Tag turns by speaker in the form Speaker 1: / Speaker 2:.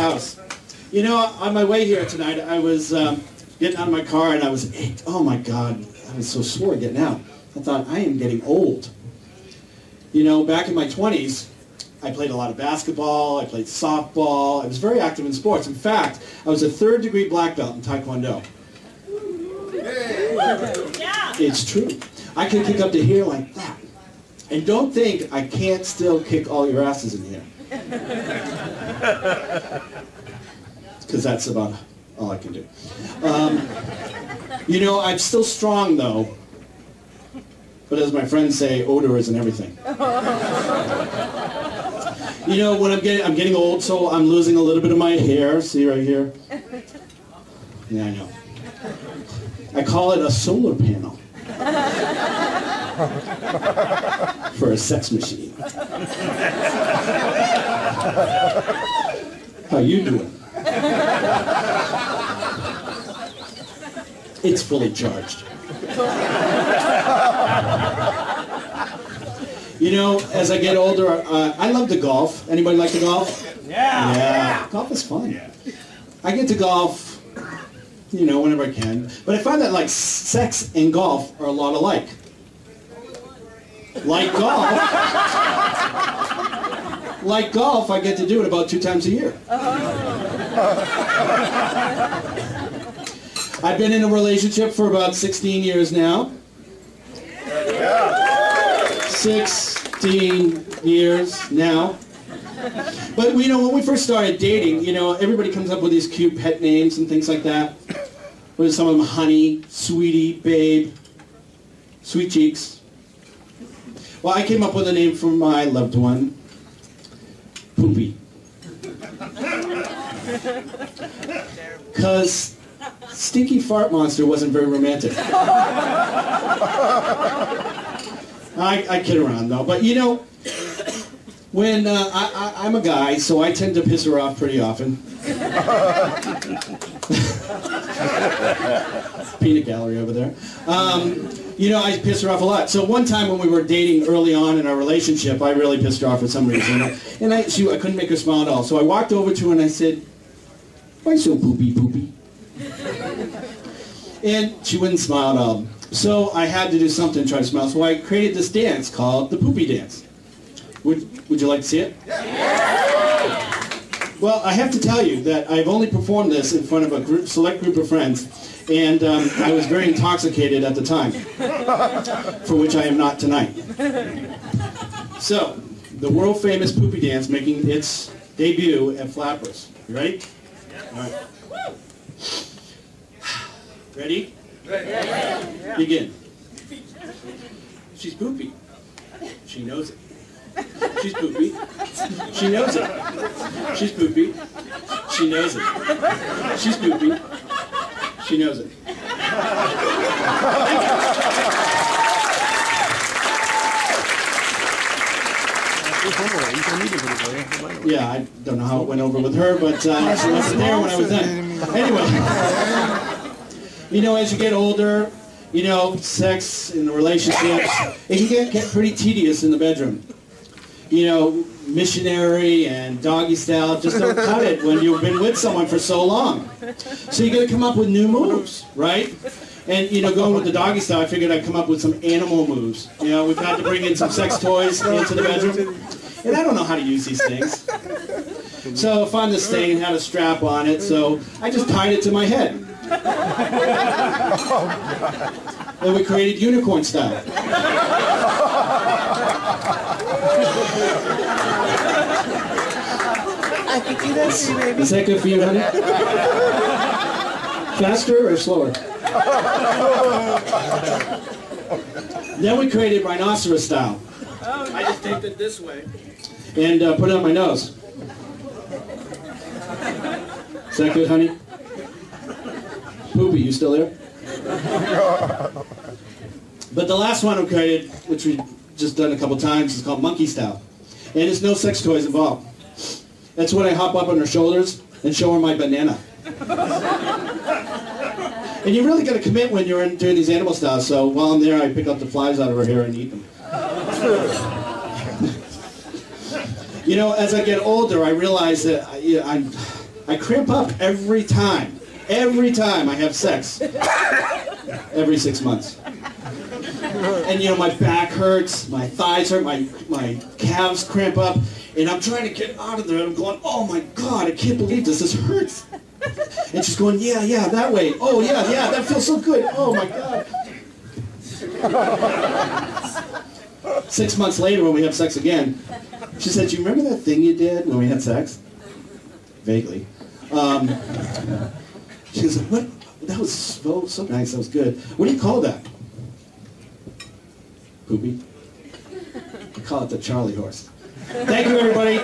Speaker 1: house. You know, on my way here tonight, I was getting out of my car and I was ached. Oh my God, I was so sore getting out. I thought, I am getting old. You know, back in my 20s, I played a lot of basketball, I played softball, I was very active in sports. In fact, I was a 3rd-degree black belt in Taekwondo. Yeah. It's true. I can kick up to here like that. And don't think I can't still kick all your asses in here. Because that's about all I can do. You know, I'm still strong though. But as my friends say, odor isn't everything. You know, when I'm getting old, so I'm losing a little bit of my hair. See right here? Yeah, I know. I call it a solar panel. For a sex machine. How you doing? It's fully charged. You know, as I get older, I love to golf. Anybody like to golf? Yeah. Yeah. Golf is fun. Yeah. I get to golf, you know, whenever I can. But I find that like sex and golf are a lot alike. Like golf, I get to do it about 2 times a year. I've been in a relationship for about 16 years now. 16 years now. But you know, when we first started dating, you know, everybody comes up with these cute pet names and things like that. What are some of them? Honey, sweetie, babe, sweet cheeks. Well, I came up with a name for my loved one, Poopie. Because Stinky Fart Monster wasn't very romantic. I kid around though, but you know, when I'm a guy, so I tend to piss her off pretty often. Peanut gallery over there. You know, I piss her off a lot. So one time when we were dating early on in our relationship, I really pissed her off for some reason. And I couldn't make her smile at all. So I walked over to her and I said, "Why so poopy, poopy?" And she wouldn't smile at all. So I had to do something to try to smile. So I created this dance called the Poopie Dance. Would you like to see it? Well, I have to tell you that I've only performed this in front of a select group of friends, and I was very intoxicated at the time, for which I am not tonight. So, the world-famous Poopie Dance making its debut at Flappers. You ready? All right. Ready? Yeah. Begin. She's poopy. She knows it. She's poopy. She knows it. She's poopy. She knows it. She's poopy. She knows it. Yeah, I don't know how it went over with her, but she wasn't there when I was done. Anyway, you know, as you get older, you know, sex and relationships, it can get pretty tedious in the bedroom. You know, missionary and doggy style just don't cut it when you've been with someone for so long. So you got to come up with new moves, right? And, you know, going with the doggy style, I figured I'd come up with some animal moves. You know, we've had to bring in some sex toys into the bedroom. And I don't know how to use these things. So I found this thing and had a strap on it, so I just tied it to my head. And we created unicorn style.
Speaker 2: I can do that too, baby.
Speaker 1: Is that good for you, honey? Faster or slower? Then we created rhinoceros style. I just taped it this way and put it on my nose. Is that good, honey? Poopy, you still there? But the last one we created, which we've just done a couple times, is called monkey style. And there's no sex toys involved. That's when I hop up on her shoulders and show her my banana. And you really got to commit when you're doing these animal styles, so while I'm there, I pick up the flies out of her hair and eat them. You know, as I get older, I realize that I cramp up every time. Every time I have sex. Every 6 months. And you know, my back hurts, my thighs hurt, my calves cramp up, and I'm trying to get out of there, and I'm going, oh my God, I can't believe this hurts. And she's going, yeah, that way. Oh yeah, that feels so good. Oh my God. 6 months later, when we have sex again, she said, do you remember that thing you did when we had sex? Vaguely. She was like, what? That was so nice, that was good. What do you call that? Poopie? I call it the Charlie horse. Thank you, everybody.